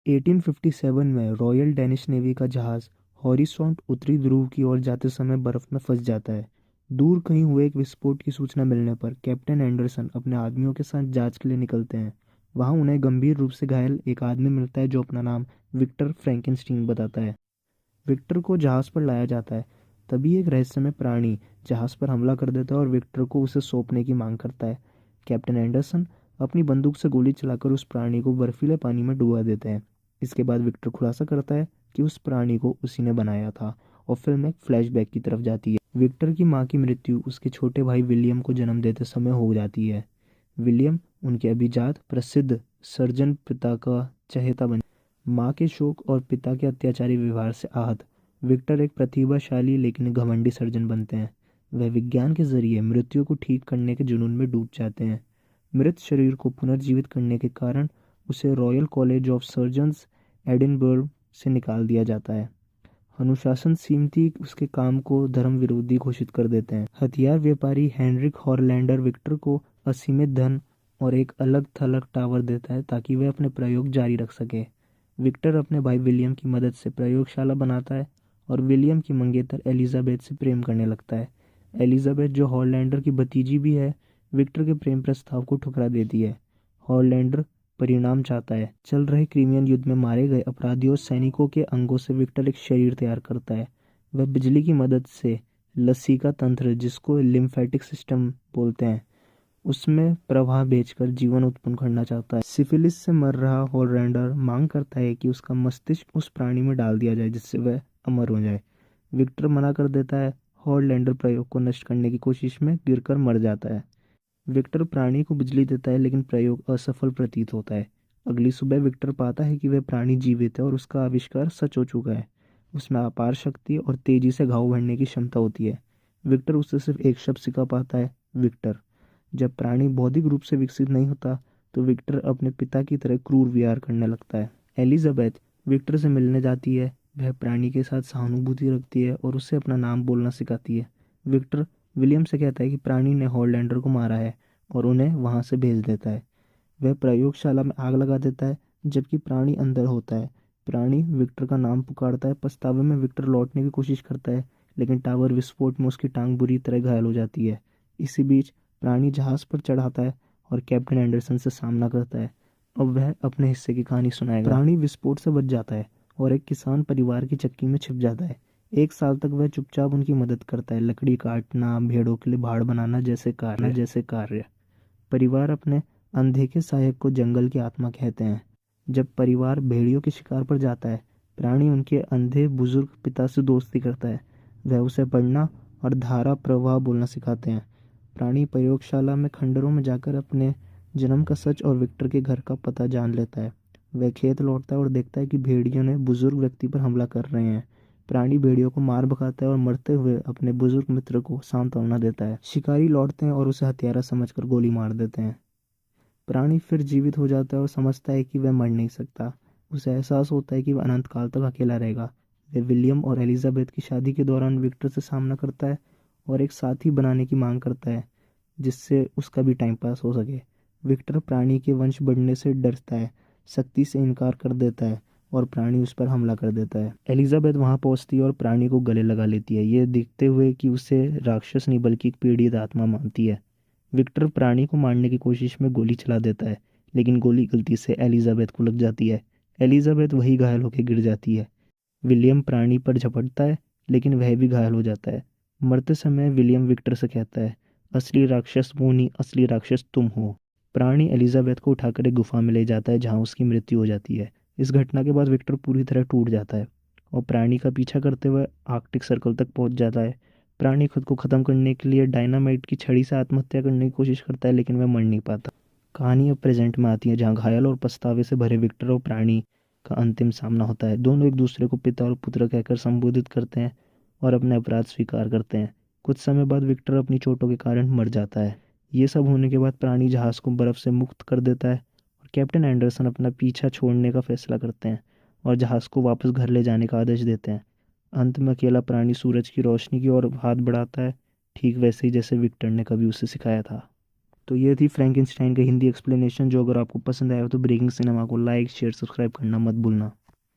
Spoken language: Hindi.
1857 में रॉयल डेनिश नेवी का जहाज हॉरिसॉन्ट उत्तरी ध्रुव की ओर जाते समय बर्फ में फंस जाता है। दूर कहीं हुए एक विस्फोट की सूचना मिलने पर कैप्टन एंडरसन अपने आदमियों के साथ जांच के लिए निकलते हैं। वहां उन्हें गंभीर रूप से घायल एक आदमी मिलता है जो अपना नाम विक्टर फ्रैंकेनस्टीन बताता है। विक्टर को जहाज पर लाया जाता है। तभी एक रहस्यमय प्राणी जहाज पर हमला कर देता है और विक्टर को उसे सौंपने की मांग करता है। कैप्टन एंडरसन अपनी बंदूक से गोली चलाकर उस प्राणी को बर्फीले पानी में डुबा देते हैं। इसके बाद विक्टर खुलासा करता है कि उस प्राणी को उसी ने बनाया था और फिल्म एक फ्लैशबैक की तरफ जाती है। विक्टर की मां की मृत्यु उसके छोटे भाई विलियम को जन्म देते समय हो जाती है। विलियम उनके अभिजात प्रसिद्ध सर्जन पिता का चहेता बन मां के शोक और पिता के अत्याचारी व्यवहार से आहत विक्टर एक प्रतिभाशाली लेकिन घमंडी सर्जन बनते हैं। वह विज्ञान के जरिए मृत्यु को ठीक करने के जुनून में डूब जाते हैं। मृत शरीर को पुनर्जीवित करने के कारण उसे royal college of surgeons Edinburgh से निकाल दिया जाता है। अनुशासन सीमती उसके काम को धर्म विरोधी घोषित कर देते हैं। हथियार व्यापारी हेनरिक हॉरलैंडर विक्टर को असीमित धन और एक अलग थलग टावर देता है ताकि वह अपने प्रयोग जारी रख सके। विक्टर अपने भाई विलियम की मदद से प्रयोगशाला बनाता है और विलियम की मंगेतर एलिजाबेथ से प्रेम करने लगता है। एलिजाबेथ जो हॉरलैंडर की भतीजी भी है, विक्टर के प्रेम प्रस्ताव को ठुकरा देती है। हॉरलैंडर परिणाम चाहता है। चल रहे क्रीमियन युद्ध में मारे गए अपराधियों और सैनिकों के अंगों से विक्टर एक शरीर तैयार करता है। वह बिजली की मदद से लसीका तंत्र, जिसको लिम्फेटिक सिस्टम बोलते हैं, उसमें प्रवाह भेजकर जीवन उत्पन्न करना चाहता है। सिफिलिस से मर रहा हॉलरैंडर मांग करता है कि उसका मस्तिष्क उस प्राणी में डाल दिया जाए जिससे वह अमर हो जाए। विक्टर मना कर देता है। हॉललैंडर प्रयोग को नष्ट करने की कोशिश में गिरकर मर जाता है। विक्टर प्राणी को बिजली देता है लेकिन प्रयोग असफल प्रतीत होता है। अगली सुबह विक्टर पाता है कि वह प्राणी जीवित है और उसका आविष्कार सच हो चुका है। उसमें अपार शक्ति और तेजी से घाव भरने की क्षमता होती है। विक्टर उससे सिर्फ एक शब्द सिखा पाता है, विक्टर। जब प्राणी बौद्धिक रूप से विकसित नहीं होता तो विक्टर अपने पिता की तरह क्रूर व्यवहार करने लगता है। एलिजाबेथ विक्टर से मिलने जाती है। वह प्राणी के साथ सहानुभूति रखती है और उसे अपना नाम बोलना सिखाती है। विक्टर विलियम से कहता है कि प्राणी ने हॉललैंडर को मारा है और उन्हें वहां से भेज देता है। वह प्रयोगशाला में आग लगा देता है जबकि प्राणी अंदर होता है। प्राणी विक्टर का नाम पुकारता है। पछतावे में विक्टर लौटने की कोशिश करता है लेकिन टावर विस्फोट में उसकी टांग बुरी तरह घायल हो जाती है। इसी बीच प्राणी जहाज पर चढ़ाता है और कैप्टन एंडरसन से सामना करता है। अब वह अपने हिस्से की कहानी सुनाएगा। प्राणी विस्फोट से बच जाता है और एक किसान परिवार की चक्की में छिप जाता है। एक साल तक वह चुपचाप उनकी मदद करता है, लकड़ी काटना, भेड़ों के लिए भाड़ बनाना जैसे कार्य। परिवार अपने अनदेखे सहायक को जंगल की आत्मा कहते हैं। जब परिवार भेड़ियों के शिकार पर जाता है, प्राणी उनके अंधे बुजुर्ग पिता से दोस्ती करता है। वह उसे पढ़ना और धारा प्रवाह बोलना सिखाते हैं। प्राणी प्रयोगशाला में खंडरों में जाकर अपने जन्म का सच और विक्टर के घर का पता जान लेता है। वह खेत लौटता है और देखता है कि भेड़ियों ने बुजुर्ग व्यक्ति पर हमला कर रहे हैं। प्राणी भेड़ियों को मार भगाता है और मरते हुए अपने बुजुर्ग मित्र को सांत्वना देता है। शिकारी लौटते हैं और उसे हत्यारा समझकर गोली मार देते हैं। प्राणी फिर जीवित हो जाता है और समझता है कि वह मर नहीं सकता। उसे एहसास होता है कि वह अनंत काल तक अकेला रहेगा। वह विलियम और एलिजाबेथ की शादी के दौरान विक्टर से सामना करता है और एक साथी बनाने की मांग करता है जिससे उसका भी टाइम पास हो सके। विक्टर प्राणी के वंश बढ़ने से डरता है, सख्ती से इनकार कर देता है और प्राणी उस पर हमला कर देता है। एलिजाबेथ वहां पहुंचती है और प्राणी को गले लगा लेती है, ये देखते हुए कि उसे राक्षस नहीं बल्कि एक पीड़ित आत्मा मानती है। विक्टर प्राणी को मारने की कोशिश में गोली चला देता है लेकिन गोली गलती से एलिजाबेथ को लग जाती है। एलिजाबेथ वही घायल होकर गिर जाती है। विलियम प्राणी पर झपटता है लेकिन वह भी घायल हो जाता है। मरते समय विलियम विक्टर से कहता है, असली राक्षस वो नहीं, असली राक्षस तुम हो। प्राणी एलिजाबेथ को उठाकर एक गुफा में ले जाता है जहां उसकी मृत्यु हो जाती है। इस घटना के बाद विक्टर पूरी तरह टूट जाता है और प्राणी का पीछा करते हुए आर्कटिक सर्कल तक पहुंच जाता है। प्राणी खुद को खत्म करने के लिए डायनामाइट की छड़ी से आत्महत्या करने की कोशिश करता है लेकिन वह मर नहीं पाता। कहानी अब प्रेजेंट में आती है जहाँ घायल और पछतावे से भरे विक्टर और प्राणी का अंतिम सामना होता है। दोनों एक दूसरे को पिता और पुत्र कहकर संबोधित करते हैं और अपने अपराध स्वीकार करते हैं। कुछ समय बाद विक्टर अपनी चोटों के कारण मर जाता है। ये सब होने के बाद प्राणी जहाज को बर्फ से मुक्त कर देता है और कैप्टन एंडरसन अपना पीछा छोड़ने का फैसला करते हैं और जहाज को वापस घर ले जाने का आदेश देते हैं। अंत में अकेला प्राणी सूरज की रोशनी की ओर हाथ बढ़ाता है, ठीक वैसे ही जैसे विक्टर ने कभी उसे सिखाया था। तो ये थी फ्रैंकेनस्टाइन का हिंदी एक्सप्लेनेशन, जो अगर आपको पसंद आया हो तो ब्रेकिंग सिनेमा को लाइक शेयर सब्सक्राइब करना मत भूलना।